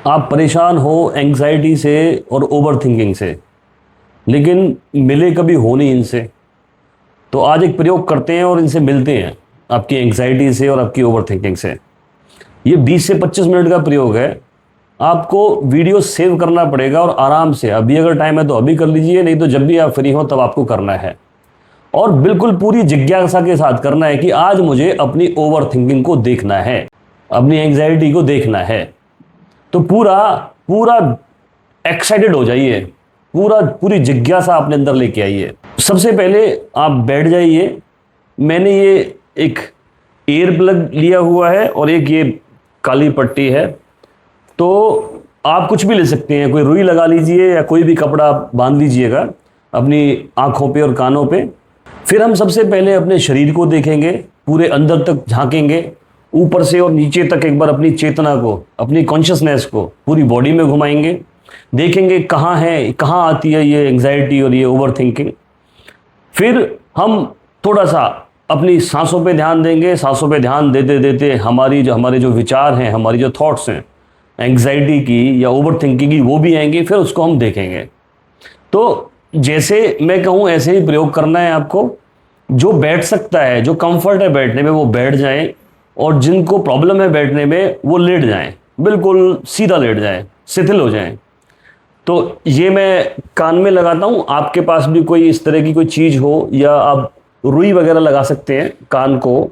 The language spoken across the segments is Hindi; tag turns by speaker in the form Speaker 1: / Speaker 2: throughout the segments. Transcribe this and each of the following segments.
Speaker 1: आप परेशान हो एंग्जाइटी से और ओवर थिंकिंग से, लेकिन मिले कभी हो नहीं इनसे। तो आज एक प्रयोग करते हैं और इनसे मिलते हैं, आपकी एंग्जाइटी से और आपकी ओवर थिंकिंग से। ये 20 से 25 मिनट का प्रयोग है। आपको वीडियो सेव करना पड़ेगा और आराम से, अभी अगर टाइम है तो अभी कर लीजिए, नहीं तो जब भी आप फ्री हो तब आपको करना है। और बिल्कुल पूरी जिज्ञासा के साथ करना है कि आज मुझे अपनी ओवर थिंकिंग को देखना है, अपनी एंग्जाइटी को देखना है। तो पूरा पूरा एक्साइटेड हो जाइए, पूरी जिज्ञासा अपने अंदर लेके आइए। सबसे पहले आप बैठ जाइए। मैंने ये एक एयर प्लग लिया हुआ है और एक ये काली पट्टी है। तो आप कुछ भी ले सकते हैं, कोई रुई लगा लीजिए या कोई भी कपड़ा बांध लीजिएगा अपनी आंखों पे और कानों पे। फिर हम सबसे पहले अपने शरीर को देखेंगे, पूरे अंदर तक झांकेंगे, ऊपर से और नीचे तक एक बार अपनी चेतना को, अपनी कॉन्शियसनेस को पूरी बॉडी में घुमाएंगे। देखेंगे कहाँ है, कहाँ आती है ये एंग्जाइटी और ये ओवर थिंकिंग। फिर हम थोड़ा सा अपनी सांसों पे ध्यान देंगे। सांसों पे ध्यान देते देते हमारे जो विचार हैं, हमारी जो थॉट्स हैं एंग्जाइटी की या ओवर थिंकिंग की, वो भी आएंगे। फिर उसको हम देखेंगे। तो जैसे मैं कहूँ ऐसे ही प्रयोग करना है आपको। जो बैठ सकता है, जो कंफर्ट है बैठने में, वो बैठ जाएं। और जिनको प्रॉब्लम है बैठने में, वो लेट जाएं, बिल्कुल सीधा लेट जाएं, शिथिल हो जाएं। तो ये मैं कान में लगाता हूँ। आपके पास भी कोई इस तरह की कोई चीज़ हो, या आप रुई वगैरह लगा सकते हैं। कान को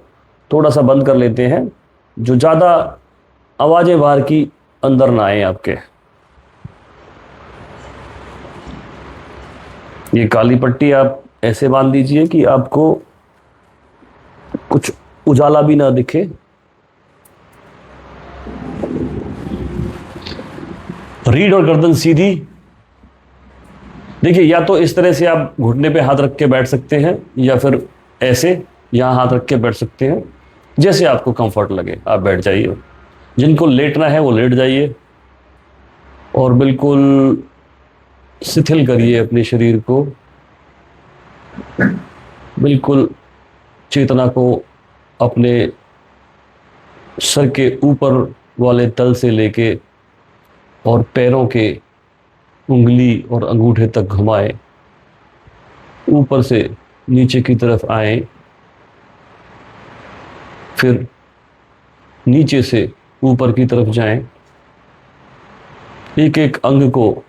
Speaker 1: थोड़ा सा बंद कर लेते हैं, जो ज़्यादा आवाज़ें बाहर की अंदर ना आए आपके। ये काली पट्टी आप ऐसे बांध दीजिए कि आपको कुछ उजाला भी ना दिखे। रीढ़ और गर्दन सीधी। देखिए, या तो इस तरह से आप घुटने पे हाथ रख के बैठ सकते हैं, या फिर ऐसे यहां हाथ रख के बैठ सकते हैं। जैसे आपको कंफर्ट लगे आप बैठ जाइए। जिनको लेटना है वो लेट जाइए और बिल्कुल शिथिल करिए अपने शरीर को। बिल्कुल चेतना को अपने सर के ऊपर वाले तल से लेके और पैरों के उंगली और अंगूठे तक घुमाएं। ऊपर से नीचे की तरफ आए, फिर नीचे से ऊपर की तरफ जाएं। एक एक अंग को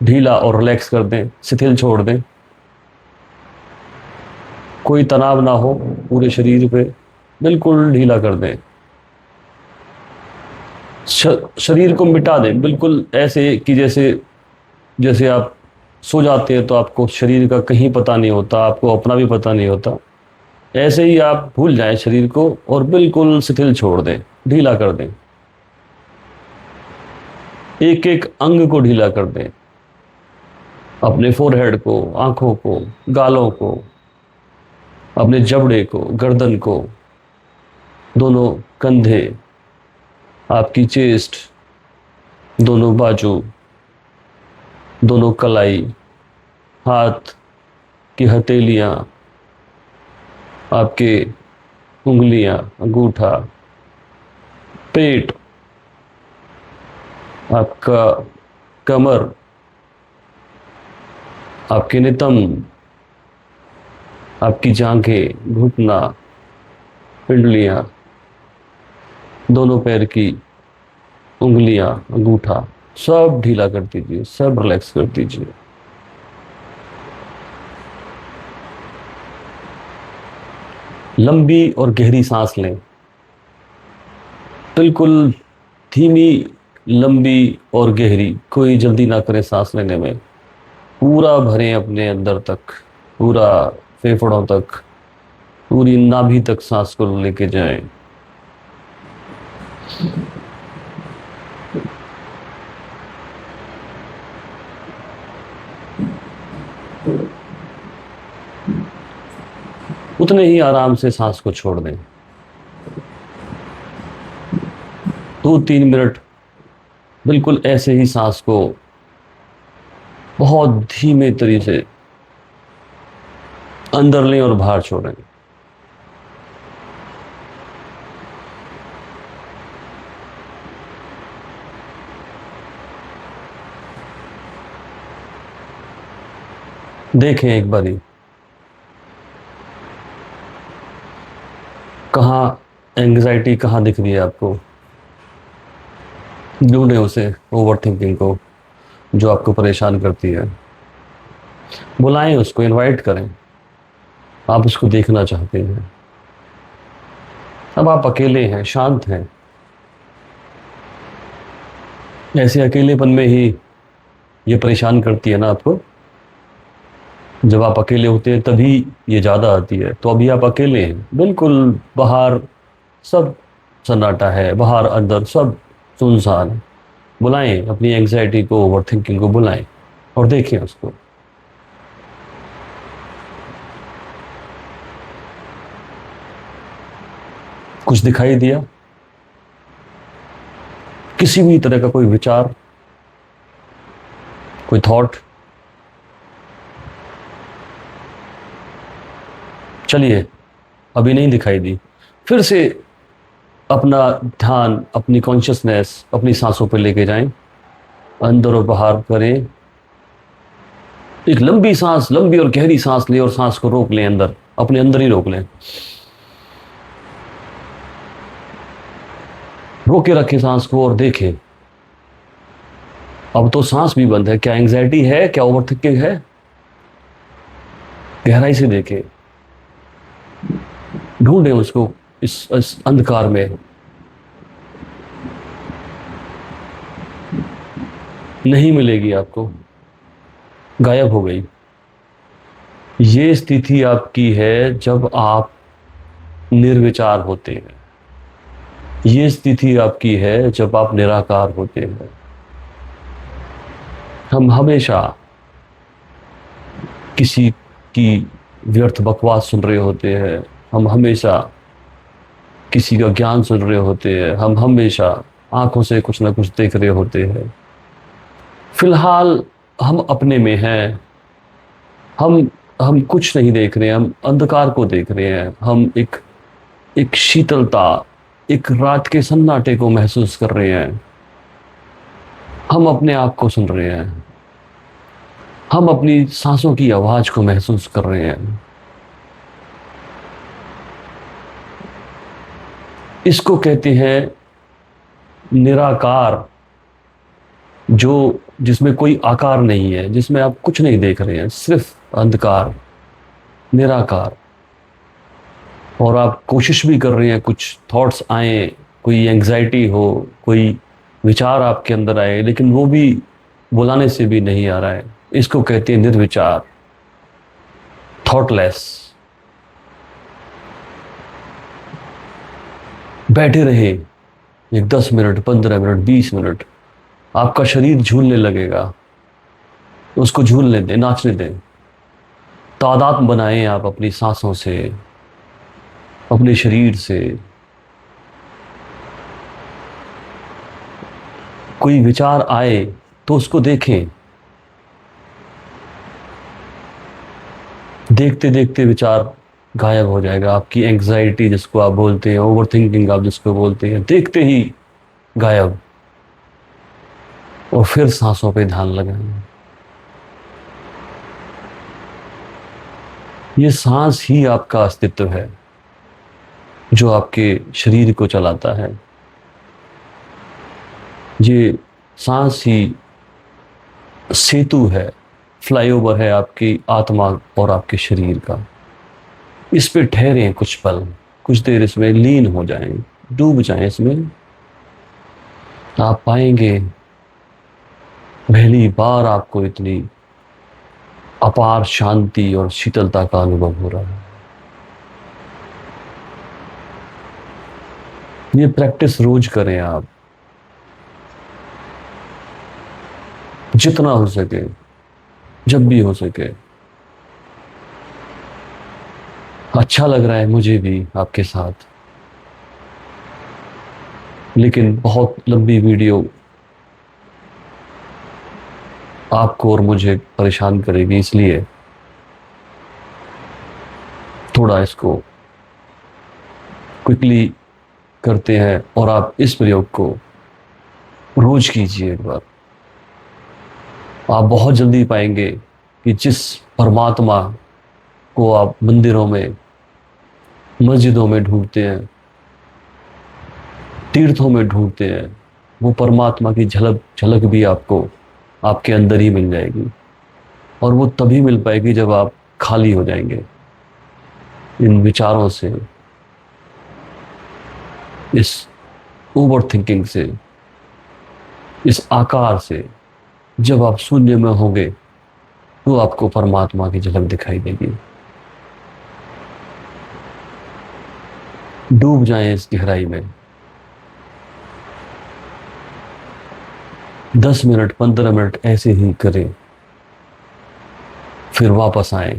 Speaker 1: ढीला और रिलैक्स कर दें, शिथिल छोड़ दें। कोई तनाव ना हो पूरे शरीर पे, बिल्कुल ढीला कर दें। शरीर को मिटा दें, बिल्कुल ऐसे कि जैसे जैसे आप सो जाते हैं तो आपको शरीर का कहीं पता नहीं होता, आपको अपना भी पता नहीं होता। ऐसे ही आप भूल जाएं शरीर को और बिल्कुल शिथिल छोड़ दें, ढीला कर दें। एक एक अंग को ढीला कर दें। अपने फोरहेड को, आंखों को, गालों को, अपने जबड़े को, गर्दन को, दोनों कंधे, आपकी चेस्ट, दोनों बाजू, दोनों कलाई, हाथ की हथेलियां, आपके उंगलियां, अंगूठा, पेट, आपका कमर, आपके नितंब, आपकी जांघें, घुटना, पिंडलियां, दोनों पैर की उंगलियां, अंगूठा, सब ढीला कर दीजिए, सब रिलैक्स कर दीजिए। लंबी और गहरी सांस लें, बिल्कुल धीमी, लंबी और गहरी। कोई जल्दी ना करें सांस लेने में। पूरा भरें अपने अंदर तक, पूरा फेफड़ों तक, पूरी नाभि तक सांस को लेके जाएं। उतने ही आराम से सांस को छोड़ दें। 2-3 मिनट बिल्कुल ऐसे ही सांस को बहुत धीमे तरीके से अंदर लें और बाहर छोड़ें। देखें एक बारी कहाँ एंग्जाइटी कहाँ दिख रही है आपको, ढूंढें उसे, ओवर थिंकिंग को जो आपको परेशान करती है। बुलाएं उसको, इनवाइट करें। आप उसको देखना चाहते हैं। अब आप अकेले हैं, शांत हैं। ऐसे अकेलेपन में ही ये परेशान करती है ना आपको। जब आप अकेले होते हैं तभी ये ज़्यादा आती है। तो अभी आप अकेले हैं बिल्कुल, बाहर सब सन्नाटा है, बाहर अंदर सब सुनसान है। बुलाएं अपनी एंग्जाइटी को, ओवर थिंकिंग को बुलाएं और देखें उसको। कुछ दिखाई दिया? किसी भी तरह का कोई विचार, कोई थॉट? चलिए, अभी नहीं दिखाई दी। फिर से अपना ध्यान, अपनी कॉन्शियसनेस अपनी सांसों पर लेके जाएं। अंदर और बाहर करें। एक लंबी सांस, लंबी और गहरी सांस लें और सांस को रोक लें अंदर, अपने अंदर ही रोक लें। रोक के रखें सांस को और देखें। अब तो सांस भी बंद है। क्या एंग्जाइटी है? क्या ओवरथिंकिंग है? गहराई से देखें, ढूंढें उसको इस अंधकार में। नहीं मिलेगी आपको, गायब हो गई। ये स्थिति आपकी है जब आप निर्विचार होते हैं। ये स्थिति आपकी है जब आप निराकार होते हैं। हम हमेशा किसी की व्यर्थ बकवास सुन रहे होते हैं। हम हमेशा किसी का ज्ञान सुन रहे होते हैं। हम हमेशा आंखों से कुछ ना कुछ देख रहे होते हैं। फिलहाल हम अपने में हैं। हम कुछ नहीं देख रहे हैं, हम अंधकार को देख रहे हैं। हम एक एक शीतलता, एक रात के सन्नाटे को महसूस कर रहे हैं। हम अपने आप को सुन रहे हैं। हम अपनी सांसों की आवाज को महसूस कर रहे हैं। इसको कहते हैं निराकार, जो जिसमें कोई आकार नहीं है, जिसमें आप कुछ नहीं देख रहे हैं, सिर्फ अंधकार, निराकार। और आप कोशिश भी कर रहे हैं, कुछ थॉट्स आए, कोई एंग्जाइटी हो, कोई विचार आपके अंदर आए, लेकिन वो भी बुलाने से भी नहीं आ रहा है। इसको कहते हैं निर्विचार, थॉटलेस। बैठे रहे एक 10 मिनट, 15 मिनट, 20 मिनट। आपका शरीर झूलने लगेगा, उसको झूलने दें, नाचने दें। तादाद बनाएं आप अपनी सांसों से, अपने शरीर से। कोई विचार आए तो उसको देखें। देखते देखते विचार गायब हो जाएगा। आपकी एंग्जाइटी जिसको आप बोलते हैं, ओवर थिंकिंग आप जिसको बोलते हैं, देखते ही गायब। और फिर सांसों पे ध्यान लगाएं। ये सांस ही आपका अस्तित्व है, जो आपके शरीर को चलाता है। ये सांस ही सेतु है, फ्लाईओवर है आपकी आत्मा और आपके शरीर का। इस पे ठहरें कुछ पल, कुछ देर इसमें लीन हो जाएं, डूब जाएं इसमें। आप पाएंगे पहली बार आपको इतनी अपार शांति और शीतलता का अनुभव हो रहा है। ये प्रैक्टिस रोज करें आप, जितना हो सके, जब भी हो सके। अच्छा लग रहा है मुझे भी आपके साथ, लेकिन बहुत लंबी वीडियो आपको और मुझे परेशान करेगी, इसलिए थोड़ा इसको क्विकली करते हैं। और आप इस प्रयोग को रोज कीजिए एक बार। आप बहुत जल्दी पाएंगे कि जिस परमात्मा को आप मंदिरों में, मस्जिदों में ढूंढते हैं, तीर्थों में ढूंढते हैं, वो परमात्मा की झलक झलक भी आपको आपके अंदर ही मिल जाएगी। और वो तभी मिल पाएगी जब आप खाली हो जाएंगे इन विचारों से, इस ओवर थिंकिंग से, इस आकार से। जब आप शून्य में होंगे तो आपको परमात्मा की झलक दिखाई देगी। डूब जाएं इस गहराई में। 10 मिनट 15 मिनट ऐसे ही करें, फिर वापस आए।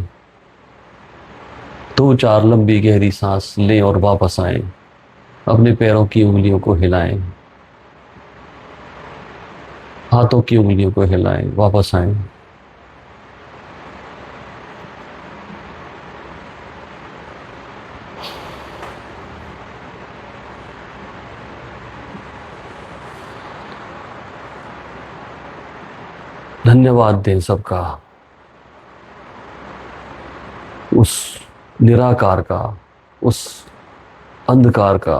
Speaker 1: 2-4 लंबी गहरी सांस लें और वापस आए। अपने पैरों की उंगलियों को हिलाएं, हाथों की उंगलियों को हिलाएं, वापस आए। धन्यवाद दें सबका, उस निराकार का, उस अंधकार का,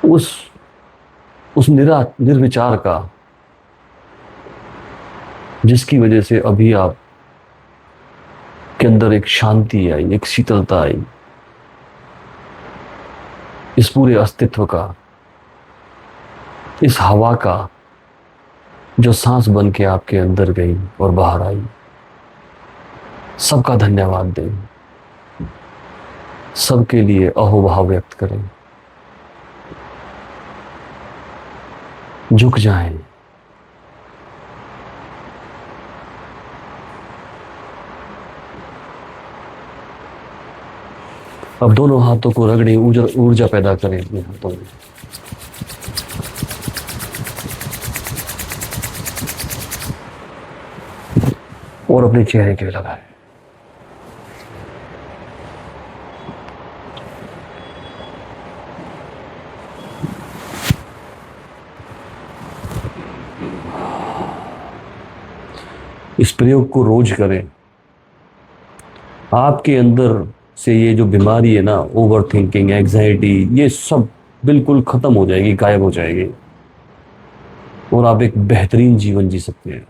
Speaker 1: उस निर्विचार का, जिसकी वजह से अभी आप के अंदर एक शांति आई, एक शीतलता आई। इस पूरे अस्तित्व का, इस हवा का जो सांस बन के आपके अंदर गई और बाहर आई, सबका धन्यवाद दें। सबके लिए अहोभाव व्यक्त करें, झुक जाएं। अब दोनों हाथों को रगड़ें, ऊर्जा पैदा करें अपने हाथों में। और अपने चेहरे के लिए लगाएं। इस प्रयोग को रोज करें। आपके अंदर से ये जो बीमारी है ना, ओवर थिंकिंग, एंग्जाइटी, ये सब बिल्कुल खत्म हो जाएगी, गायब हो जाएगी और आप एक बेहतरीन जीवन जी सकते हैं।